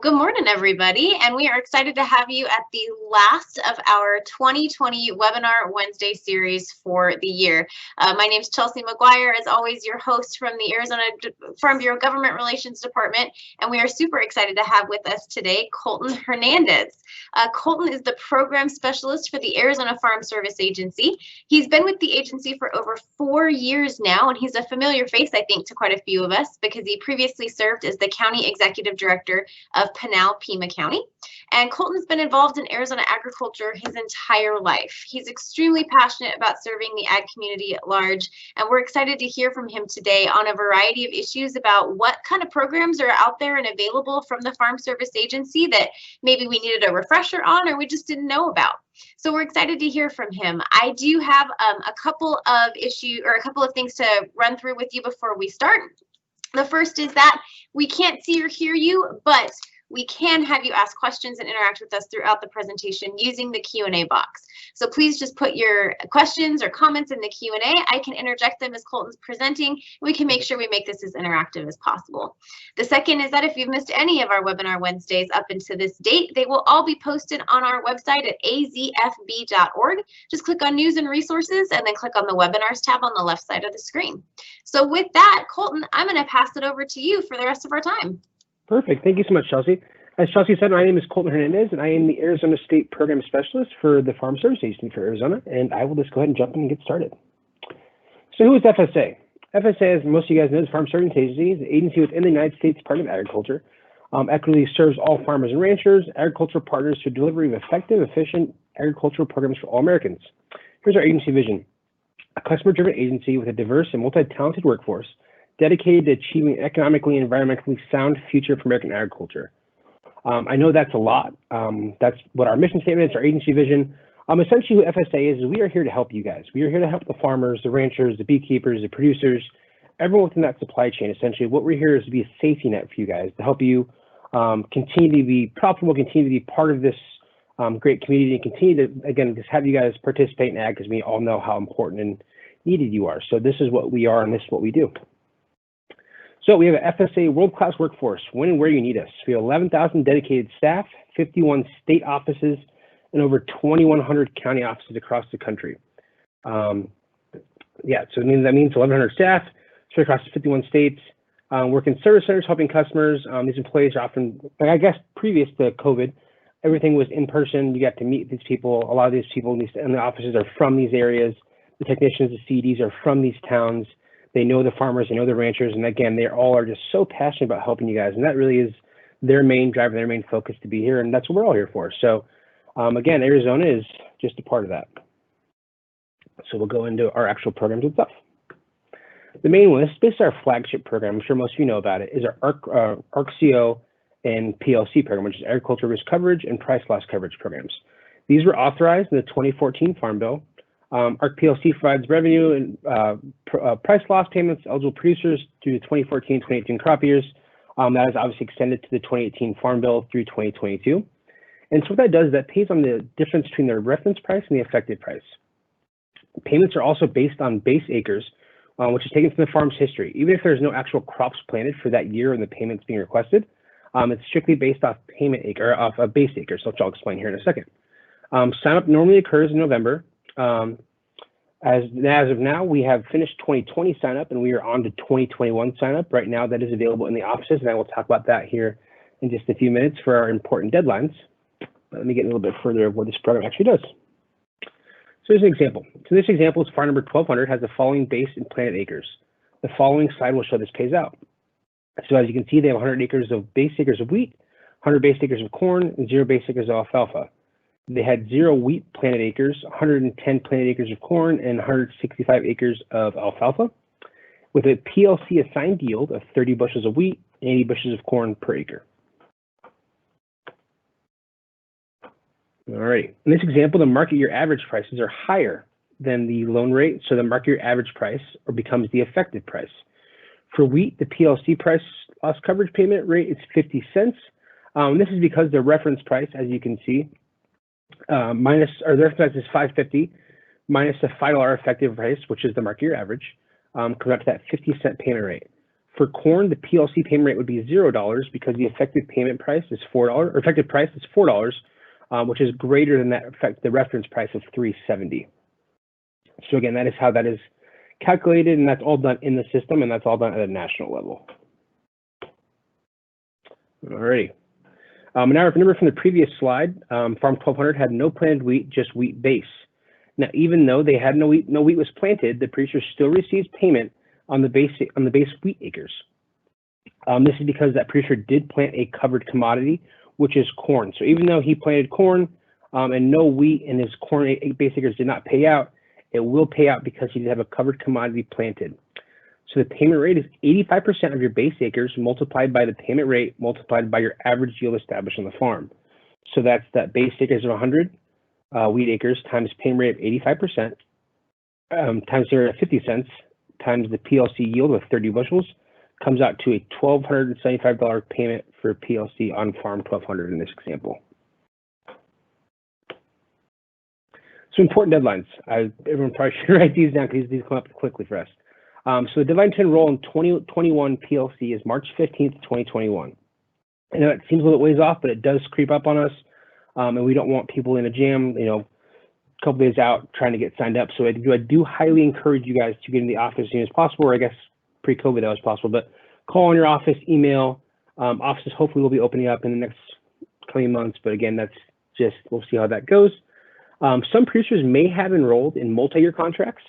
Good morning, everybody, and we are excited to have you at the last of our 2020 Webinar Wednesday series for the year. My name is Chelsea McGuire, as always, your host from the Arizona Farm Bureau Government Relations Department, and we are super excited to have with us today Colton Hernandez. Colton is the program specialist for the Arizona Farm Service Agency. He's been with the agency for over 4 years now, and he's a familiar face, I think, to quite a few of us because he previously served as the County Executive Director of Pinal, Pima County. And Colton's been involved in Arizona agriculture his entire life. He's extremely passionate about serving the ag community at large, and we're excited to hear from him today on a variety of issues about what kind of programs are out there and available from the Farm Service Agency that maybe we needed a refresher on or we just didn't know about. So we're excited to hear from him. I do have a couple of things to run through with you before we start. The first is that we can't see or hear you, but we can have you ask questions and interact with us throughout the presentation using the Q&A box. So please just put your questions or comments in the Q&A. I can interject them as Colton's presenting. We can make sure we make this as interactive as possible. The second is that if you've missed any of our Webinar Wednesdays up until this date, they will all be posted on our website at azfb.org. Just click on News and Resources and then click on the Webinars tab on the left side of the screen. So with that, Colton, I'm going to pass it over to you for the rest of our time. Perfect. Thank you so much, Chelsea. As Chelsea said, my name is Colton Hernandez, and I am the Arizona State Program Specialist for the Farm Service Agency for Arizona, and I will just go ahead and jump in and get started. So who is FSA? FSA, as most of you guys know, is Farm Service Agency, is an agency within the United States Department of Agriculture. Equitably serves all farmers and ranchers, agricultural partners to delivery of effective, efficient agricultural programs for all Americans. Here's our agency vision. A customer-driven agency with a diverse and multi-talented workforce dedicated to achieving an economically and environmentally sound future for American agriculture. I know that's a lot. That's what our mission statement is, our agency vision. Essentially what FSA is we are here to help you guys. We are here to help the farmers, the ranchers, the beekeepers, the producers, everyone within that supply chain. Essentially what we're here is to be a safety net for you guys, to help you continue to be profitable, continue to be part of this great community, and continue to, again, just have you guys participate in ag because we all know how important and needed you are. So this is what we are and this is what we do. So we have an FSA world-class workforce, when and where you need us. We have 11,000 dedicated staff, 51 state offices, and over 2,100 county offices across the country. So that means 1,100 staff, spread across 51 states, work in service centers, helping customers. These employees are often, I guess, previous to COVID, everything was in person. You got to meet these people. A lot of these people in the offices are from these areas. The technicians, the CDs are from these towns. They know the farmers, they know the ranchers, and again, they all are just so passionate about helping you guys, and that really is their main driver, their main focus to be here, and that's what we're all here for. So again, Arizona is just a part of that. So we'll go into our actual programs and stuff. The main one, this is basically our flagship program, I'm sure most of you know about it, is our ARC-CO and PLC program, which is Agricultural Risk Coverage and Price Loss Coverage programs. These were authorized in the 2014 Farm Bill. ARC PLC provides revenue and price loss payments to eligible producers through the 2014-2018 crop years. That is obviously extended to the 2018 Farm Bill through 2022. And so what that does is that pays on the difference between the reference price and the effective price. Payments are also based on base acres, which is taken from the farm's history. Even if there's no actual crops planted for that year and the payments being requested, it's strictly based off off a base acre, so which I'll explain here in a second. Sign up normally occurs in November. As of now, we have finished 2020 sign up and we are on to 2021 sign up. Right now that is available in the offices, and I will talk about that here in just a few minutes for our important deadlines. But let me get a little bit further of what this program actually does. So here's an example. So this example is farm number 1200 has the following base and planted acres. The following slide will show this pays out. So as you can see, they have 100 acres of base acres of wheat, 100 base acres of corn, and 0 base acres of alfalfa. They had 0 wheat planted acres, 110 planted acres of corn, and 165 acres of alfalfa, with a PLC assigned yield of 30 bushels of wheat and 80 bushels of corn per acre. All right, in this example, the market year average prices are higher than the loan rate, so the market year average price becomes the effective price. For wheat, the PLC price loss coverage payment rate is 50 cents. This is because the reference price, as you can see, the reference price is $5.50 minus the $5 effective price, which is the market year average, comes out to that 50-cent payment rate. For corn, the PLC payment rate would be $0 because the effective payment price is $4, or effective price is $4, which is greater than the reference price of $3.70. So again, that is how that is calculated, and that's all done in the system, and that's all done at a national level. Alrighty. Now remember from the previous slide, Farm 1200 had no planted wheat, just wheat base. Now, even though they had no wheat was planted, the producer still receives payment on the base wheat acres. This is because that producer did plant a covered commodity, which is corn. So even though he planted corn and no wheat in his corn base acres did not pay out, it will pay out because he did have a covered commodity planted. So the payment rate is 85% of your base acres multiplied by the payment rate multiplied by your average yield established on the farm. So that's that base acres of 100 wheat acres times payment rate of 85%, times 0 at 50 cents, times the PLC yield of 30 bushels, comes out to a $1,275 payment for PLC on Farm 1200 in this example. So important deadlines. Everyone probably should write these down because these come up quickly for us. So the deadline to enroll in 2021 PLC is March 15th, 2021. I know it seems a little ways off, but it does creep up on us, and we don't want people in a jam, you know, a couple days out trying to get signed up. So I do highly encourage you guys to get in the office as soon as possible, or I guess pre-COVID that was possible, but call in your office, email. Offices hopefully will be opening up in the next coming months, but again, that's just, we'll see how that goes. Some producers may have enrolled in multi-year contracts.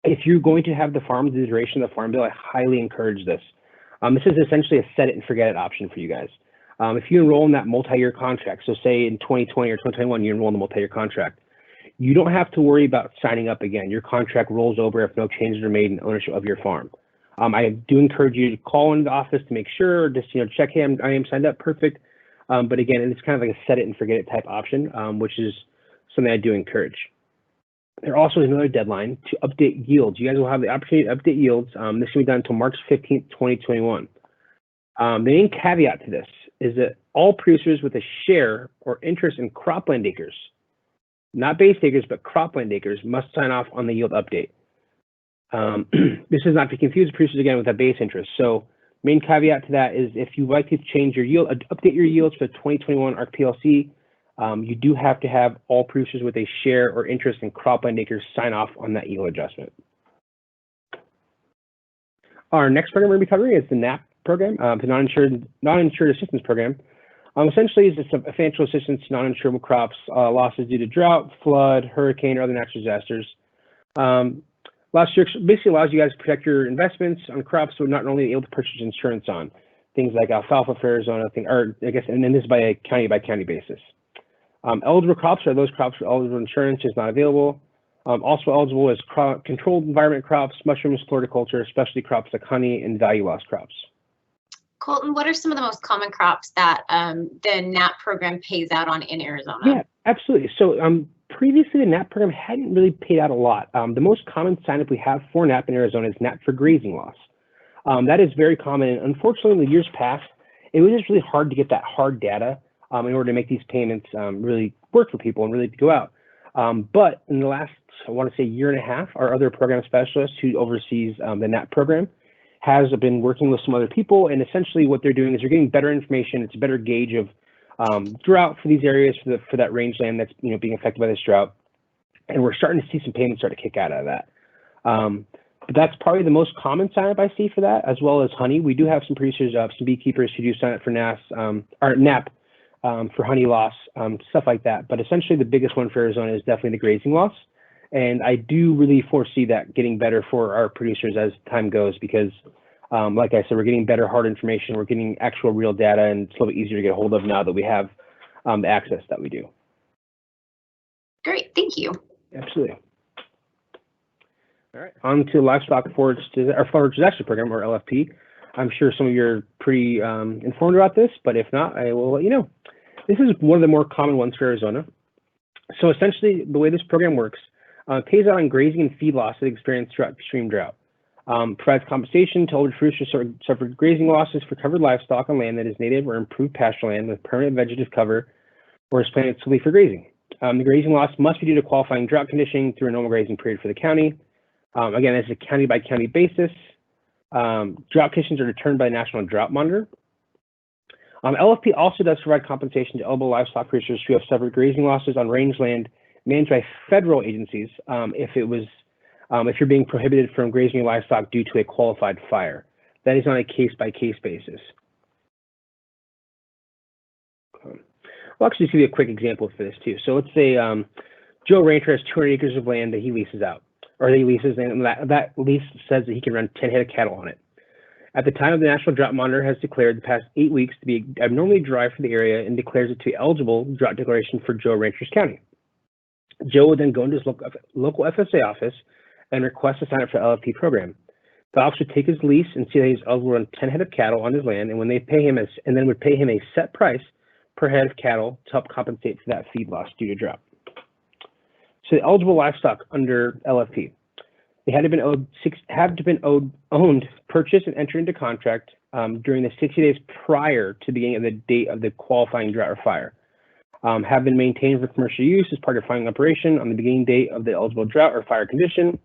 If you're going to have the farm the duration of the farm bill, I highly encourage this. This is essentially a set it and forget it option for you guys. If you enroll in that multi-year contract, so say in 2020 or 2021, you enroll in the multi-year contract, you don't have to worry about signing up again. Your contract rolls over if no changes are made in ownership of your farm. I do encourage you to call into the office to make sure, just check, hey, I am signed up, perfect. But again, it's kind of like a set it and forget it type option, which is something I do encourage. There also is another deadline to update yields. You guys will have the opportunity to update yields. This will be done until March 15th, 2021. The main caveat to this is that all producers with a share or interest in cropland acres, not base acres, but cropland acres, must sign off on the yield update. This is not to confuse producers again with a base interest. So main caveat to that is if you'd like to change your yield, update your yields for the 2021 ARC-PLC, you do have to have all producers with a share or interest in cropland acres sign off on that yield adjustment. Our next program we're going to be covering is the NAP program, the non-insured assistance program. Essentially, it's a financial assistance to non-insurable crops, losses due to drought, flood, hurricane, or other natural disasters. Last year basically allows you guys to protect your investments on crops so not only able to purchase insurance on things like alfalfa for Arizona, or I guess, and then this is by a county basis. Eligible crops are those crops where eligible insurance is not available. Also eligible is controlled environment crops, mushrooms, floriculture, specialty crops like honey, and value loss crops. Colton, what are some of the most common crops that the NAP program pays out on in Arizona? Yeah, absolutely. So previously, the NAP program hadn't really paid out a lot. The most common sign-up we have for NAP in Arizona is NAP for grazing loss. That is very common. And unfortunately, in the years past, it was just really hard to get that hard data in order to make these payments really work for people and really go out. But in the last, I want to say, year and a half, our other program specialist who oversees the NAP program has been working with some other people. And essentially what they're doing is they're getting better information. It's a better gauge of drought for these areas for that rangeland that's being affected by this drought. And we're starting to see some payments start to kick out of that. But that's probably the most common sign-up I see for that, as well as honey. We do have some producers, some beekeepers who do sign up for NAP for honey loss, stuff like that. But essentially the biggest one for Arizona is definitely the grazing loss. And I do really foresee that getting better for our producers as time goes because, like I said, we're getting better hard information. We're getting actual real data, and it's a little bit easier to get a hold of now that we have the access that we do. Great, thank you. Absolutely. All right, on to Livestock Forage Disaster Program, or LFP. I'm sure some of you are pretty informed about this, but if not, I will let you know. This is one of the more common ones for Arizona. So essentially, the way this program works, pays out on grazing and feed loss that experience throughout extreme drought. Provides compensation to older producers who suffered grazing losses for covered livestock on land that is native or improved pasture land with permanent vegetative cover or is planted solely for grazing. The grazing loss must be due to qualifying drought condition through a normal grazing period for the county. Again, this is a county by county basis. Drought conditions are determined by the National Drought Monitor. LFP also does provide compensation to eligible livestock producers who have suffered grazing losses on rangeland managed by federal agencies if you're being prohibited from grazing livestock due to a qualified fire. That is on a case-by-case basis. I'll actually just give you a quick example for this too. So let's say Joe Rancher has 200 acres of land that he leases out, or he leases, and that lease says that he can run 10 head of cattle on it. At the time, the National Drought Monitor has declared the past 8 weeks to be abnormally dry for the area and declares it to be eligible drought declaration for Joe Rancher's county. Joe would then go into his local FSA office and request to sign up for the LFP program. The office would take his lease and see that he's eligible to run 10 head of cattle on his land, and when they pay him would pay him a set price per head of cattle to help compensate for that feed loss due to drought. So the eligible livestock under LFP, they had to been owned, purchased, and entered into contract during the 60 days prior to the beginning of the date of the qualifying drought or fire. Have been maintained for commercial use as part of farming operation on the beginning date of the eligible drought or fire condition.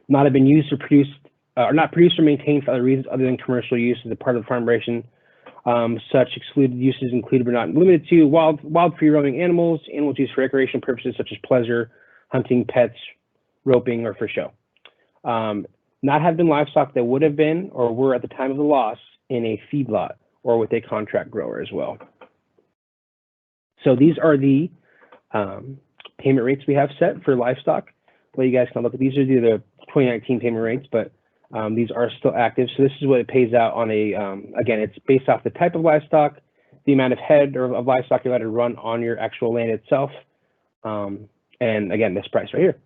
Not have been used or produced, or not produced or maintained for other reasons other than commercial use as a part of the farm operation. Such excluded uses included but not limited to wild free roaming animals used for recreation purposes such as pleasure, hunting, pets, roping, or for show. Not have been livestock that would have been or were at the time of the loss in a feedlot or with a contract grower as well. So these are the payment rates we have set for livestock. Well, you guys can look at these are the 2019 payment rates, but these are still active. So this is what it pays out on a, again, it's based off the type of livestock, the amount of head or of livestock you're allowed to run on your actual land itself. And again, this price right here.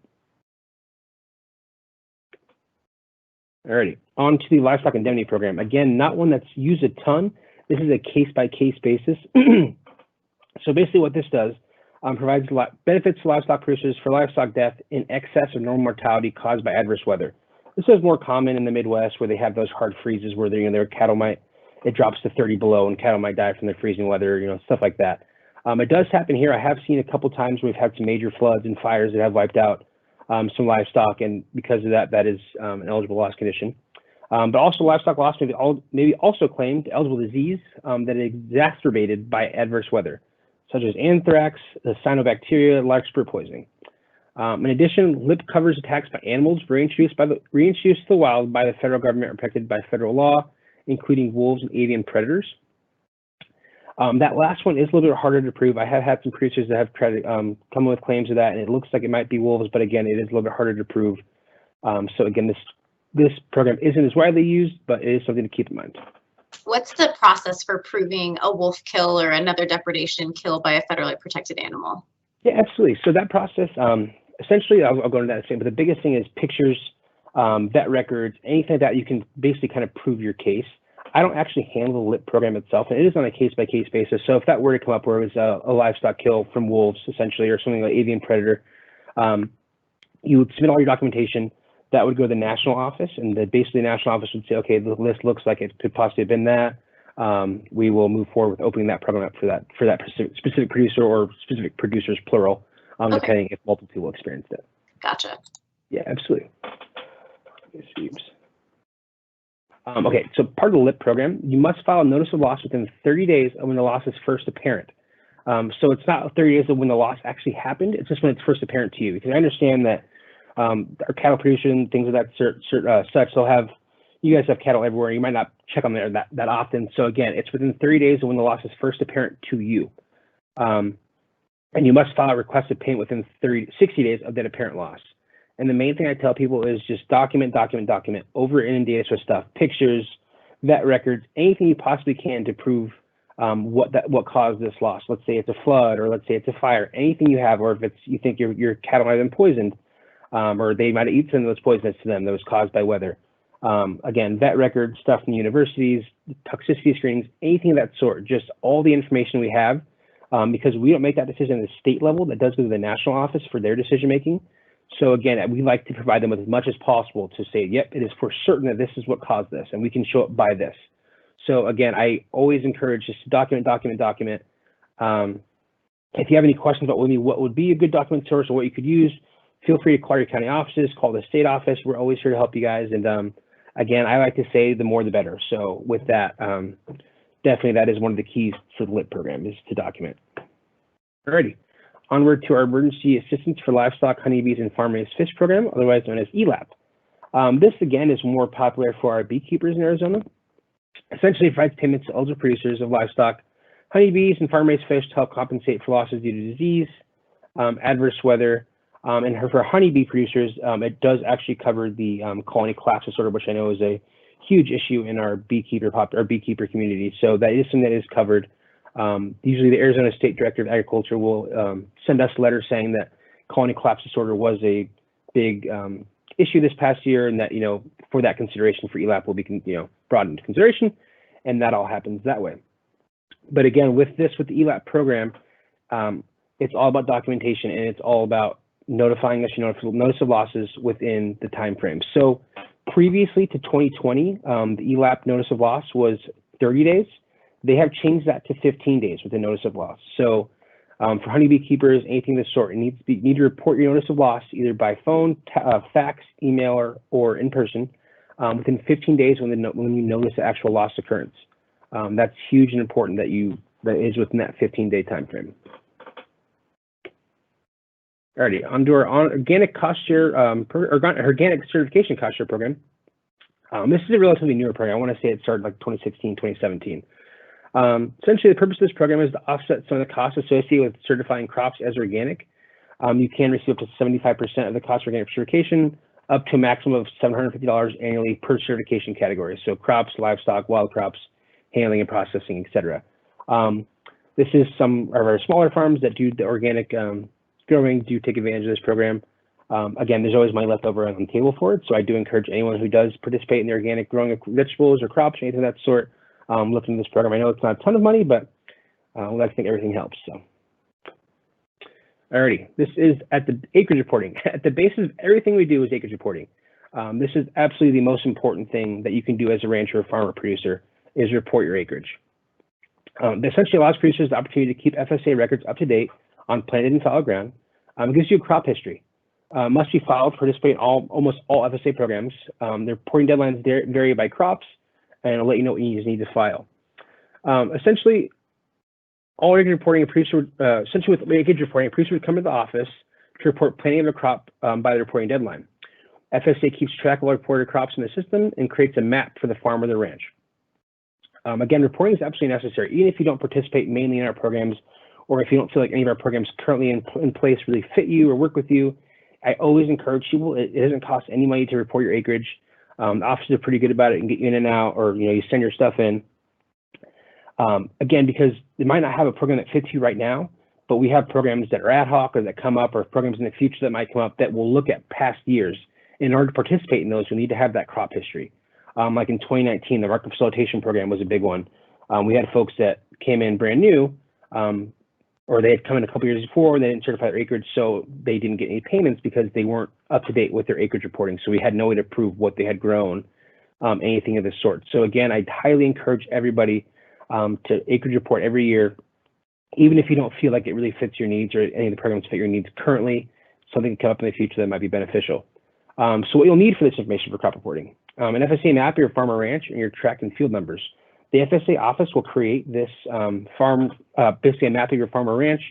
Alrighty, on to the livestock indemnity program. Again, not one that's used a ton. This is a case-by-case basis. So basically what this does, provides benefits to livestock producers for livestock death in excess of normal mortality caused by adverse weather. This is more common in the Midwest where they have those hard freezes where their cattle it drops to 30 below and cattle might die from the freezing weather, stuff like that. It does happen here. I have seen a couple times we've had some major floods and fires that have wiped out some livestock, and because of that, that is an eligible loss condition. But also livestock loss may be also claimed eligible disease that is exacerbated by adverse weather, such as anthrax, the cyanobacteria, large spirit poisoning. In addition, LIP covers attacks by animals reintroduced to the wild by the federal government or protected by federal law, including wolves and avian predators. That last one is a little bit harder to prove. I have had some producers that have tried to come with claims of that, and it looks like it might be wolves, but again, it is a little bit harder to prove. So again, this program isn't as widely used, but it is something to keep in mind. What's the process for proving a wolf kill or another depredation kill by a federally protected animal? Yeah, absolutely. So that process, essentially, I'll go into that in a second, but the biggest thing is pictures, vet records, anything like that you can basically kind of prove your case. I don't actually handle the LIP program itself, and it is on a case-by-case basis. So if that were to come up where it was a livestock kill from wolves, essentially, or something like avian predator, you would submit all your documentation. That would go to the national office, and basically the national office would say, okay, the list looks like it could possibly have been that. We will move forward with opening that program up for that specific producer or specific producers, plural, okay, depending if multiple people experienced it. Gotcha. Yeah, absolutely. Okay, so part of the LIP program, you must file a notice of loss within 30 days of when the loss is first apparent. So it's not 30 days of when the loss actually happened, it's just when it's first apparent to you. Because I understand that our cattle production and things of that such, you guys have cattle everywhere. You might not check on there that often. So again, it's within 30 days of when the loss is first apparent to you. And you must file a requested payment within 60 days of that apparent loss. And the main thing I tell people is just document, over inundate us with stuff, pictures, vet records, anything you possibly can to prove what caused this loss. Let's say it's a flood, or let's say it's a fire, anything you have, or if you think your cattle might have been poisoned, or they might have eaten some of those poisons to them that was caused by weather. Again, vet records, stuff from the universities, toxicity screenings, anything of that sort, just all the information we have, because we don't make that decision at the state level, that does go to the national office for their decision making. So again, we like to provide them with as much as possible to say, yep, it is for certain that this is what caused this, and we can show it by this. So again, I always encourage just to document. If you have any questions about what would be a good document source or what you could use, feel free to call your county offices, call the state office. We're always here to help you guys. And Again, I like to say the more the better. So with that, definitely that is one of the keys for the LIP program is to document. Alrighty, onward to our Emergency Assistance for Livestock, Honeybees, and Farm-Raised Fish program, otherwise known as ELAP. This again is more popular for our beekeepers in Arizona. Essentially provides payments to eligible producers of livestock, honeybees, and farm-raised fish to help compensate for losses due to disease, adverse weather, and for honeybee producers, it does actually cover the colony collapse disorder, which I know is a huge issue in our beekeeper community. So that is something that is covered. Usually the Arizona State Director of Agriculture will send us a letter saying that colony collapse disorder was a big issue this past year, and that, you know, for that consideration for ELAP will be, you know, brought into consideration, and that all happens that way. But again, with the ELAP program, it's all about documentation, and it's all about notifying us, you know, notice of losses within the time frame. So previously to 2020, the ELAP notice of loss was 30 days. They have changed that to 15 days with the notice of loss. So for honeybee keepers, anything of the sort, you need to report your notice of loss either by phone, fax, email, or in person within 15 days when you notice the actual loss occurrence. That's huge and important that is within that 15-day time frame. Alrighty, on to our organic cost share, organic certification cost share program. This is a relatively newer program. I want to say it started like 2016, 2017. Essentially, the purpose of this program is to offset some of the costs associated with certifying crops as organic. You can receive up to 75% of the cost of organic certification, up to a maximum of $750 annually per certification category. So crops, livestock, wild crops, handling and processing, etc. This is some of our smaller farms that do the organic growing do take advantage of this program. Again, there's always money left over on the table for it, so I do encourage anyone who does participate in the organic growing of vegetables or crops or anything of that sort, look into this program. I know it's not a ton of money, but I think everything helps. So, alrighty, this is at the acreage reporting. At the basis of everything we do is acreage reporting. This is absolutely the most important thing that you can do as a rancher or farmer producer is report your acreage. This essentially allows producers the opportunity to keep FSA records up to date on planted and fallow ground. It gives you a crop history. Must be filed to participate in almost all FSA programs. The reporting deadlines vary by crops, and I'll let you know what you need to file. Essentially, with acreage reporting, a producer would come to the office to report planting of a crop by the reporting deadline. FSA keeps track of all reported crops in the system and creates a map for the farm or the ranch. Again, reporting is absolutely necessary, even if you don't participate mainly in our programs, or if you don't feel like any of our programs currently in place really fit you or work with you. I always encourage people, it doesn't cost any money to report your acreage. The offices are pretty good about it and get you in and out, or you send your stuff in. Again, because they might not have a program that fits you right now, but we have programs that are ad hoc or that come up, or programs in the future that might come up that will look at past years. In order to participate in those, we need to have that crop history. Like in 2019, the market facilitation program was a big one. We had folks that came in brand new, or they had come in a couple years before and they didn't certify their acreage, so they didn't get any payments because they weren't up to date with their acreage reporting. So we had no way to prove what they had grown, anything of this sort. So again, I'd highly encourage everybody to acreage report every year, even if you don't feel like it really fits your needs or any of the programs fit your needs currently. Something can come up in the future that might be beneficial. So what you'll need for this information for crop reporting, an FSA map of your farm or ranch and your tract and field numbers. The FSA office will create this basically a map of your farm or ranch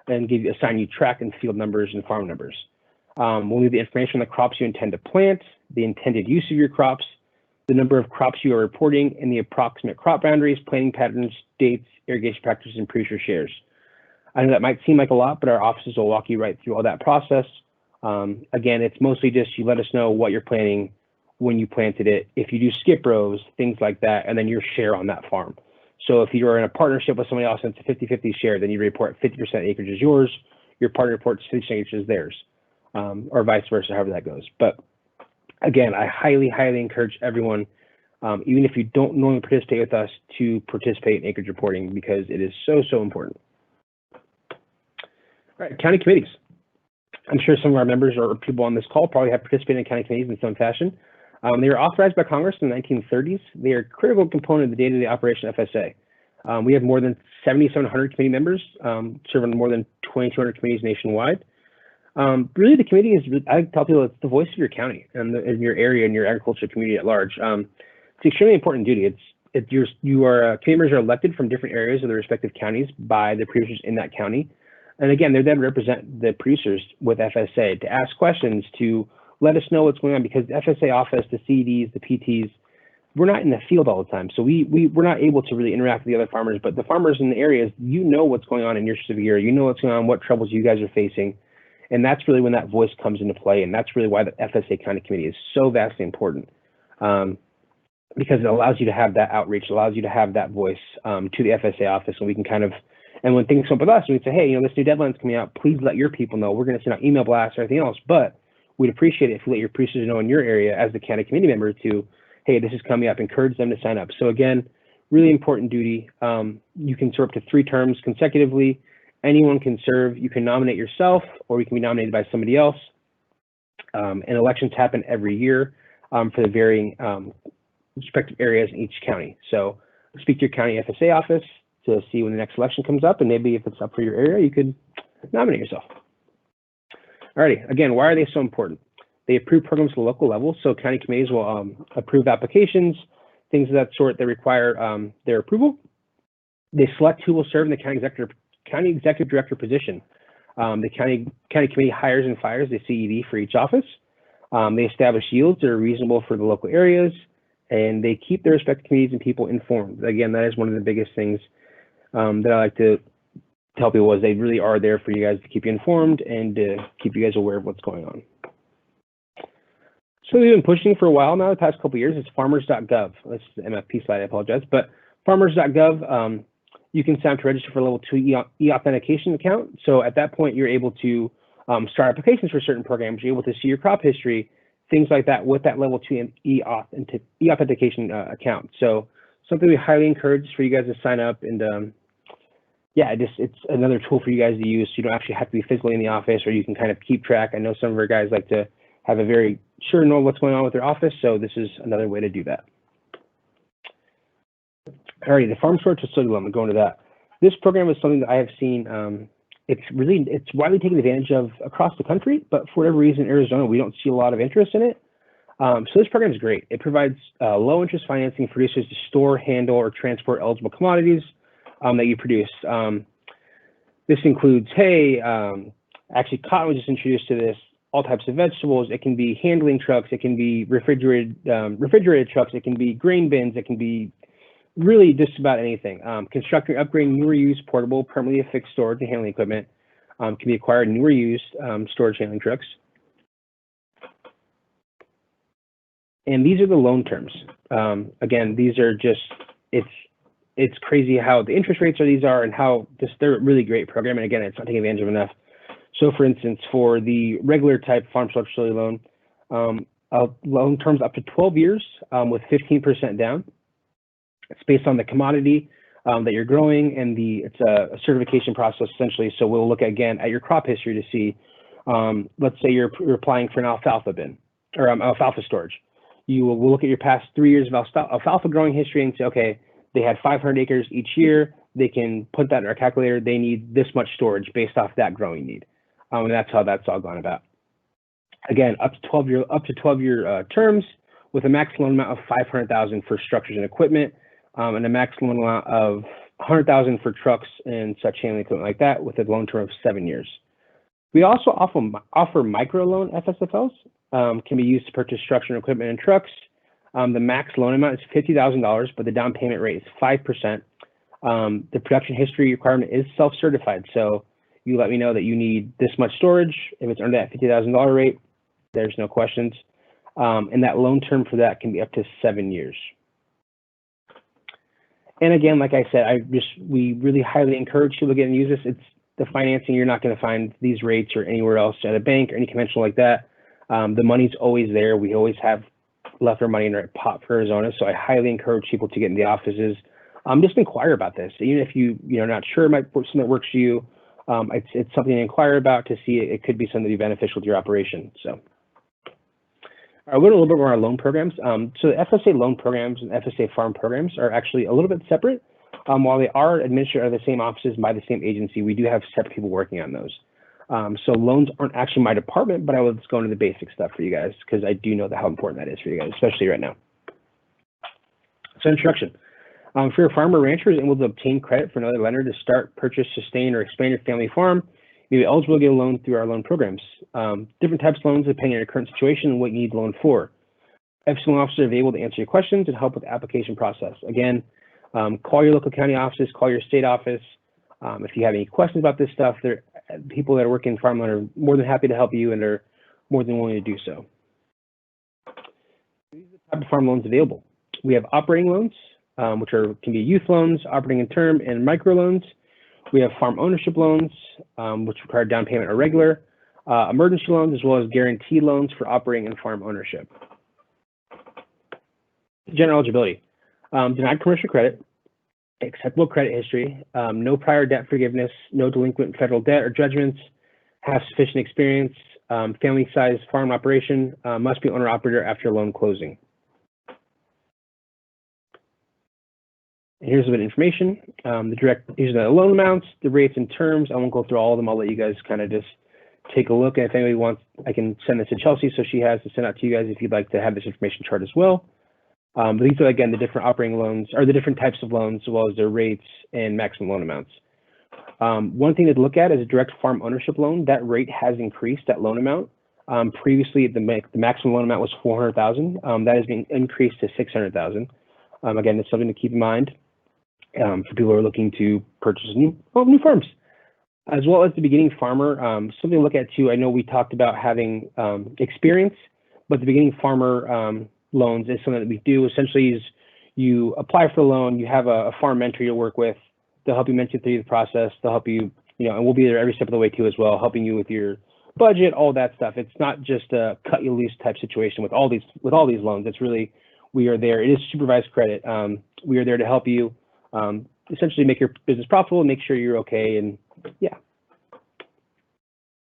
and assign you tract and field numbers and farm numbers. We'll need the information on the crops you intend to plant, the intended use of your crops, the number of crops you are reporting, and the approximate crop boundaries, planting patterns, dates, irrigation practices, and producer shares. I know that might seem like a lot, but our offices will walk you right through all that process. Again, it's mostly just you let us know what you're planting, when you planted it, if you do skip rows, things like that, and then your share on that farm. So if you're in a partnership with somebody else and it's a 50-50 share, then you report 50% acreage is yours, your partner reports 50% acreage is theirs, or vice versa, however that goes. But again, I highly, highly encourage everyone, even if you don't normally participate with us, to participate in acreage reporting because it is so, so important. All right, county committees. I'm sure some of our members or people on this call probably have participated in county committees in some fashion. They were authorized by Congress in the 1930s. They are a critical component of the day-to-day operation of FSA. We have more than 7,700 committee members, serving more than 2,200 committees nationwide. Really, the committee is, I tell people, it's the voice of your county and in your area and your agriculture community at large. It's extremely important duty. You are committee members are elected from different areas of the respective counties by the producers in that county, and again, they're then represent the producers with FSA to ask questions, to let us know what's going on, because the FSA office, the CEDs, the PTs, we're not in the field all the time, so we're not able to really interact with the other farmers. But the farmers in the areas, you know what's going on in your specific area, you know what's going on, what troubles you guys are facing, and that's really when that voice comes into play, and that's really why the FSA County Committee is so vastly important. Because it allows you to have that outreach, allows you to have that voice to the FSA office, and we can kind of, and when things come up with us, we can say, hey, this new deadline's coming out, please let your people know. We're going to send out email blasts or anything else, but we'd appreciate it if you let your producers know in your area as the county committee member to, hey, this is coming up, encourage them to sign up. So again, really important duty. You can serve up to 3 terms consecutively. Anyone can serve. You can nominate yourself, or you can be nominated by somebody else. And elections happen every year for the varying respective areas in each county. So speak to your county FSA office to see when the next election comes up, and maybe if it's up for your area, you could nominate yourself. Alrighty, again, why are they so important? They approve programs at the local level, so county committees will approve applications, things of that sort that require their approval. They select who will serve in the county executive director position. The county committee hires and fires the CED for each office. They establish yields that are reasonable for the local areas, and they keep their respective committees and people informed. Again, that is one of the biggest things that I like to tell people, is they really are there for you guys to keep you informed and to keep you guys aware of what's going on. So we've been pushing for a while now, the past couple of years. It's farmers.gov. This is the MFP slide, I apologize, but farmers.gov, you can sign up to register for a level 2 e-authentication account. So at that point, you're able to start applications for certain programs. You're able to see your crop history, things like that with that level 2 e-authentication account. So something we highly encourage for you guys to sign up, and yeah, it's another tool for you guys to use. So you don't actually have to be physically in the office, or you can kind of keep track. I know some of our guys like to have a very sure know what's going on with their office, so this is another way to do that. Alrighty, the farm storage facility loan, I'm going to that. This program is something that I have seen, it's widely taken advantage of across the country, but for whatever reason, in Arizona, we don't see a lot of interest in it. So this program is great. It provides low interest financing for producers to store, handle, or transport eligible commodities that you produce. This includes hay, actually cotton was just introduced to this, all types of vegetables. It can be handling trucks, it can be refrigerated trucks, it can be grain bins, it can be really just about anything. Constructing, upgrading newer used portable, permanently affixed storage and handling equipment can be acquired newer used storage handling trucks. And these are the loan terms. Again, these are just, it's crazy how the interest rates are and how they're a really great program. And again, it's not taking advantage of enough. So for instance, for the regular type farm storage facility loan, loan terms up to 12 years with 15% down. It's based on the commodity that you're growing, and it's a certification process essentially. So we'll look again at your crop history to see, let's say you're applying for an alfalfa bin or alfalfa storage. We'll look at your past 3 years of alfalfa growing history and say, okay, they had 500 acres each year. They can put that in our calculator. They need this much storage based off that growing need. And that's how that's all gone about. Again, up to 12-year terms with a maximum amount of $500,000 for structures and equipment, and a maximum amount of $100,000 for trucks and such handling equipment like that, with a loan term of 7 years. We also offer microloan FSFLs, can be used to purchase structure and equipment and trucks. The max loan amount is $50,000, but the down payment rate is 5%. The production history requirement is self-certified, so you let me know that you need this much storage. If it's under that $50,000 rate, there's no questions. And that loan term for that can be up to 7 years. And again, like I said, we really highly encourage people to get and use this. It's the financing. You're not going to find these rates or anywhere else at a bank or any conventional like that. The money's always there. We always have left our money in our pot for Arizona. So I highly encourage people to get in the offices. Just inquire about this. Even if you're not sure it might work, something that works for you, it's something to inquire about to see it could be something to be beneficial to your operation. So. I'll go a little bit more on our loan programs. So the FSA loan programs and FSA farm programs are actually a little bit separate. While they are administered out of the same offices by the same agency, we do have separate people working on those. So loans aren't actually my department, but I will just go into the basic stuff for you guys because I do know how important that is for you guys, especially right now. So introduction. If you're a farmer or rancher and able to obtain credit for another lender to start, purchase, sustain, or expand your family farm, you'll be eligible to get a loan through our loan programs. Different types of loans depending on your current situation and what you need the loan for. FSA loan officers are able to answer your questions and help with the application process. Again, call your local county offices, call your state office. If you have any questions about this stuff, people that are working in farm loan are more than happy to help you and are more than willing to do so. These are the type of farm loans available. We have operating loans, which can be youth loans, operating in term, and microloans. We have farm ownership loans, which require down payment or regular, emergency loans, as well as guarantee loans for operating and farm ownership. General eligibility. Denied commercial credit, acceptable credit history, no prior debt forgiveness, no delinquent federal debt or judgments, have sufficient experience, family-sized farm operation, must be owner-operator after loan closing. And here's a bit of information. These are the loan amounts, the rates and terms. I won't go through all of them. I'll let you guys kind of just take a look. And if anybody wants, I can send this to Chelsea so she has to send out to you guys if you'd like to have this information chart as well. But these are, again, the different operating loans, or the different types of loans, as well as their rates and maximum loan amounts. One thing to look at is a direct farm ownership loan. That rate has increased, that loan amount. Previously, the maximum loan amount was $400,000. That has been increased to $600,000. Again, it's something to keep in mind for people who are looking to purchase new farms. As well as the beginning farmer, something to look at too. I know we talked about having experience, but the beginning farmer loans is something that we do. Essentially, is you apply for the loan, you have a farm mentor you'll work with. They'll help you mentor through the process. They'll help you, and we'll be there every step of the way too as well, helping you with your budget, all that stuff. It's not just a cut you loose type situation with all these loans. It's really, we are there. It is supervised credit. We are there to help you essentially make your business profitable and make sure you're okay. And yeah.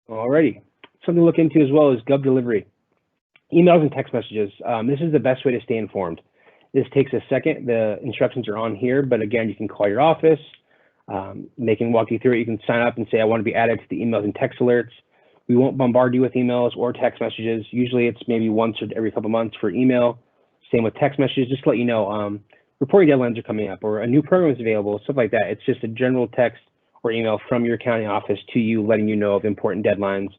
Alrighty. Something to look into as well is gov delivery. Emails and text messages. This is the best way to stay informed. This takes a second. The instructions are on here, but again, you can call your office. They can walk you through it. You can sign up and say, I want to be added to the emails and text alerts. We won't bombard you with emails or text messages. Usually it's maybe once or every couple of months for email. Same with text messages, just to let you know, reporting deadlines are coming up or a new program is available, stuff like that. It's just a general text or email from your county office to you, letting you know of important deadlines,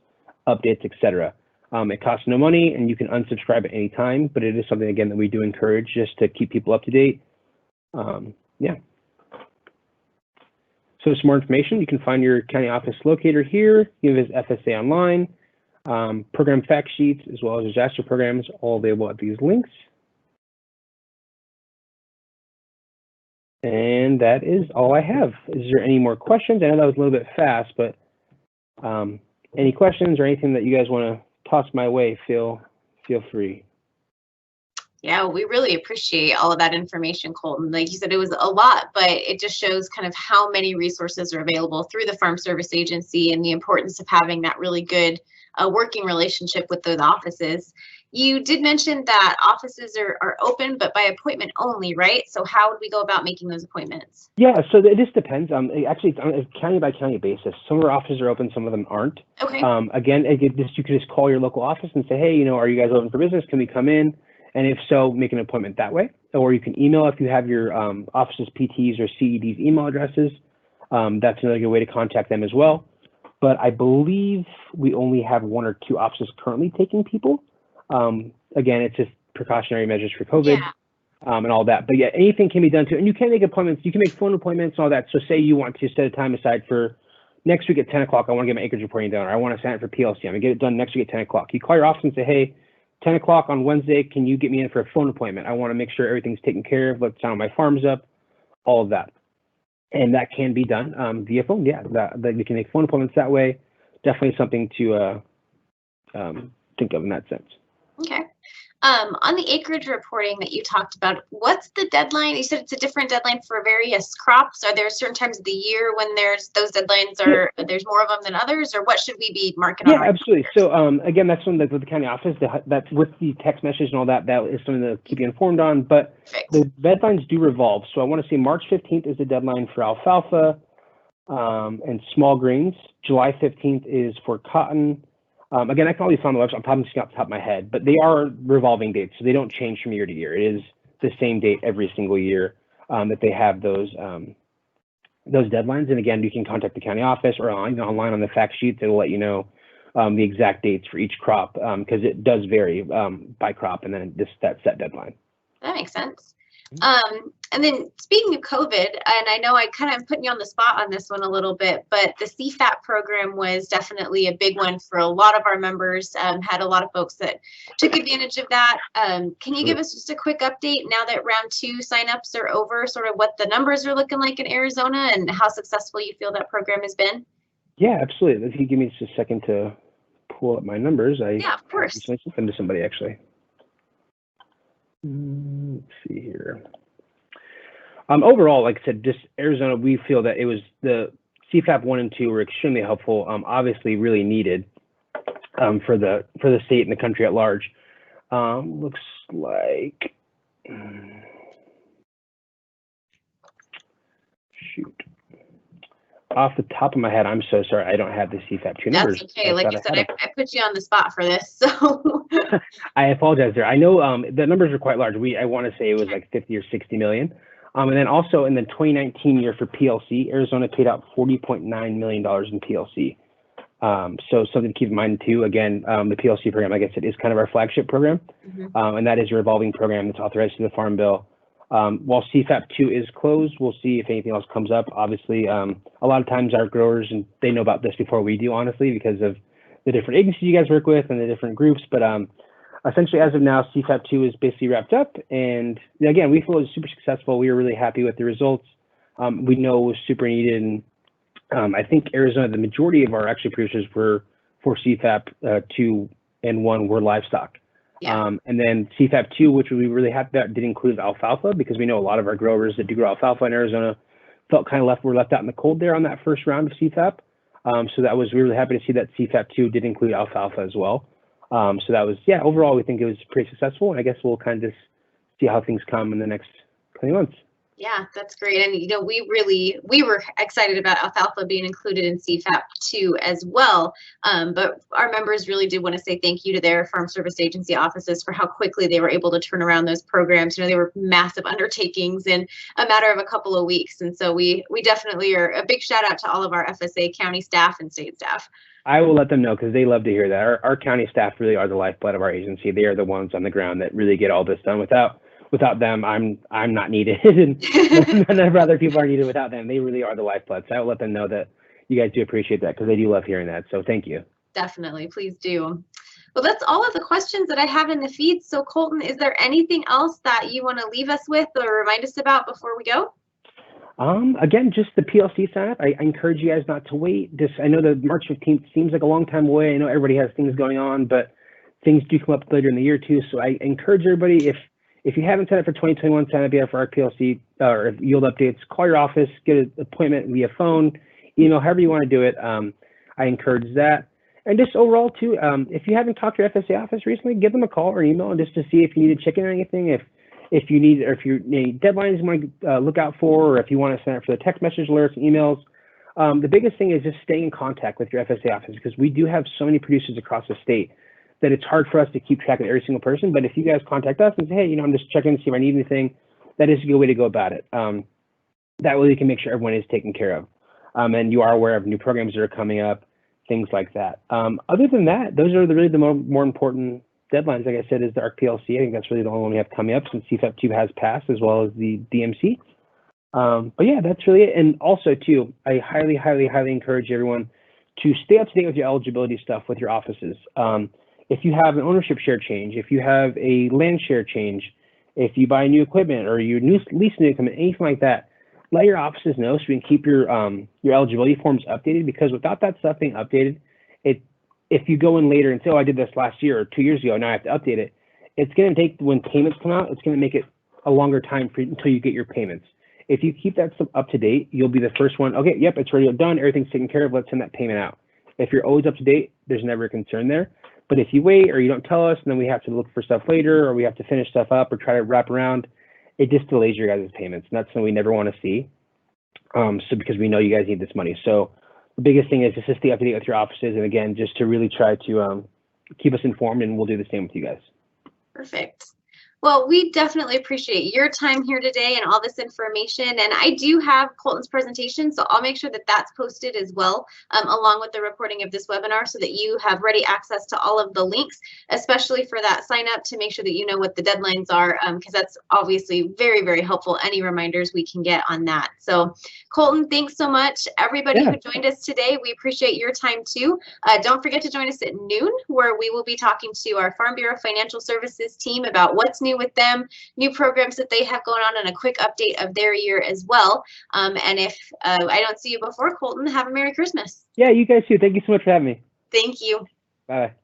updates, etc. It costs no money and you can unsubscribe at any time, but it is something, again, that we do encourage just to keep people up to date. Yeah. So some more information, you can find your county office locator here. You can visit FSA online, program fact sheets, as well as disaster programs, all available at these links. And that is all I have. Is there any more questions? I know that was a little bit fast, but any questions or anything that you guys want to toss my way, feel free. Yeah, we really appreciate all of that information, Colton. Like you said, it was a lot, but it just shows kind of how many resources are available through the Farm Service Agency and the importance of having that really good working relationship with those offices. You did mention that offices are open, but by appointment only, right? So how would we go about making those appointments? Yeah, so it just depends. Actually, it's on a county by county basis. Some of our offices are open, some of them aren't. Okay. Again, you could just call your local office and say, hey, are you guys open for business? Can we come in? And if so, make an appointment that way. Or you can email if you have your office's PTs or CED's email addresses. That's another good way to contact them as well. But I believe we only have 1 or 2 offices currently taking people. Again, it's just precautionary measures for COVID. Yeah. And all that. But yeah, anything can be done too. And you can make appointments. You can make phone appointments and all that. So say you want to set a time aside for next week at 10 o'clock, I want to get my acreage reporting done, or I want to sign up for PLC. I'm going to get it done next week at 10 o'clock. You call your office and say, hey, 10 o'clock on Wednesday, can you get me in for a phone appointment? I want to make sure everything's taken care of. Let's sign my farms up, all of that. And that can be done via phone. Yeah, that we can make phone appointments that way. Definitely something to think of in that sense. Okay. On the acreage reporting that you talked about, what's the deadline? You said it's a different deadline for various crops. Are there certain times of the year when those deadlines are, there's more of them than others, or what should we be marking on? Yeah, absolutely. So again, that's something that with the county office, that with the text message and all that, that is something to keep you informed on. But the deadlines do revolve. So I want to say March 15th is the deadline for alfalfa. And small grains, July 15th is for cotton. Again, I can only find the website. I'm probably just off the top of my head, but they are revolving dates, so they don't change from year to year. It is the same date every single year that they have those deadlines. And again, you can contact the county office or online on the fact sheets. It'll let you know the exact dates for each crop because it does vary by crop, and then that set deadline. That makes sense. And then speaking of COVID, and I know I kind of putting you on the spot on this one a little bit, but the CFAP program was definitely a big one for a lot of our members. Had a lot of folks that took advantage of that. Can you give us just a quick update now that round 2 signups are over, sort of what the numbers are looking like in Arizona and how successful you feel that program has been? Yeah, absolutely. If you give me just a second to pull up my numbers, yeah, of course. I sent to somebody actually. Let's see here. Overall, like I said, just Arizona, we feel that it was the CFAP 1 and 2 were extremely helpful. Obviously, really needed for the state and the country at large. Looks like shoot. Off the top of my head, I'm so sorry. I don't have the CFAP 2 numbers. That's okay. Like you said, I put you on the spot for this, so. I apologize there. I know the numbers are quite large. I want to say it was like 50 or 60 million. And then also in the 2019 year for PLC, Arizona paid out $40.9 million in PLC. So something to keep in mind too. Again, the PLC program, like I said, is kind of our flagship program, and that is a revolving program that's authorized to the Farm Bill. While CFAP 2 is closed, we'll see if anything else comes up. Obviously, a lot of times our growers, and they know about this before we do, honestly, because of the different agencies you guys work with and the different groups. But essentially, as of now, CFAP 2 is basically wrapped up. And again, we feel it was super successful. We were really happy with the results. We know it was super needed. And I think Arizona, the majority of our actually producers were for CFAP 2 and 1 were livestock. Yeah. And then CFAP 2, which we really happy about, did include alfalfa, because we know a lot of our growers that do grow alfalfa in Arizona felt kind of were left out in the cold there on that first round of CFAP. So we were really happy to see that CFAP 2 did include alfalfa as well. So that was, yeah, overall, we think it was pretty successful. And I guess we'll kind of just see how things come in the next 20 months. Yeah, that's great. And, you know, we were excited about alfalfa being included in CFAP 2 as well. But our members really did want to say thank you to their Farm Service Agency offices for how quickly they were able to turn around those programs. You know, they were massive undertakings in a matter of a couple of weeks. And so we definitely are a big shout out to all of our FSA county staff and state staff. I will let them know because they love to hear that. Our county staff really are the lifeblood of our agency. They are the ones on the ground that really get all this done. Without them, I'm not needed, and none of other people are needed without them. They really are the lifeblood. So I will let them know that you guys do appreciate that because they do love hearing that. So thank you. Definitely, please do. Well, that's all of the questions that I have in the feed. So Colton, is there anything else that you want to leave us with or remind us about before we go? Again, just the PLC sign up. I encourage you guys not to wait. I know that March 15th seems like a long time away. I know everybody has things going on, but things do come up later in the year too. So I encourage everybody, if you haven't signed up for 2021, sign up yet for our PLC or yield updates, call your office, get an appointment via phone, email, however you want to do it. I encourage that. And just overall too, if you haven't talked to your FSA office recently, give them a call or email just to see if you need a check-in or anything. If you need, or if you need deadlines you want to look out for, or if you want to sign up for the text message alerts and emails. The biggest thing is just staying in contact with your FSA office because we do have so many producers across the state that it's hard for us to keep track of every single person. But if you guys contact us and say, hey, I'm just checking to see if I need anything, that is a good way to go about it. That way we can make sure everyone is taken care of. And you are aware of new programs that are coming up, things like that. Other than that, those are really the more important deadlines. Like I said, is the ARC PLC. I think that's really the only one we have coming up since CFAP 2 has passed, as well as the DMC. But yeah, that's really it. And also too, I highly, highly, highly encourage everyone to stay up to date with your eligibility stuff with your offices. If you have an ownership share change, if you have a land share change, if you buy new equipment or you lease new equipment, anything like that, let your offices know so we can keep your eligibility forms updated, because without that stuff being updated, if you go in later and say, oh, I did this last year or 2 years ago, now I have to update it, it's going to take, when payments come out, it's going to make it a longer time until you get your payments. If you keep that stuff up to date, you'll be the first one, okay, yep, it's already done, everything's taken care of, let's send that payment out. If you're always up to date, there's never a concern there. But if you wait or you don't tell us, and then we have to look for stuff later, or we have to finish stuff up or try to wrap around, it just delays your guys' payments. And that's something we never want to see. So because we know you guys need this money. So the biggest thing is just to stay up to date with your offices, and again, just to really try to keep us informed, and we'll do the same with you guys. Perfect. Well, we definitely appreciate your time here today and all this information. And I do have Colton's presentation, so I'll make sure that that's posted as well, along with the recording of this webinar, so that you have ready access to all of the links, especially for that sign up, to make sure that you know what the deadlines are, because that's obviously very, very helpful. Any reminders we can get on that. So Colton, thanks so much. Everybody who joined us today, we appreciate your time too. Don't forget to join us at noon, where we will be talking to our Farm Bureau Financial Services team about what's new with them, new programs that they have going on, and a quick update of their year as well. And if I don't see you before, Colton, have a Merry Christmas. Yeah, you guys too. Thank you so much for having me. Thank you. Bye.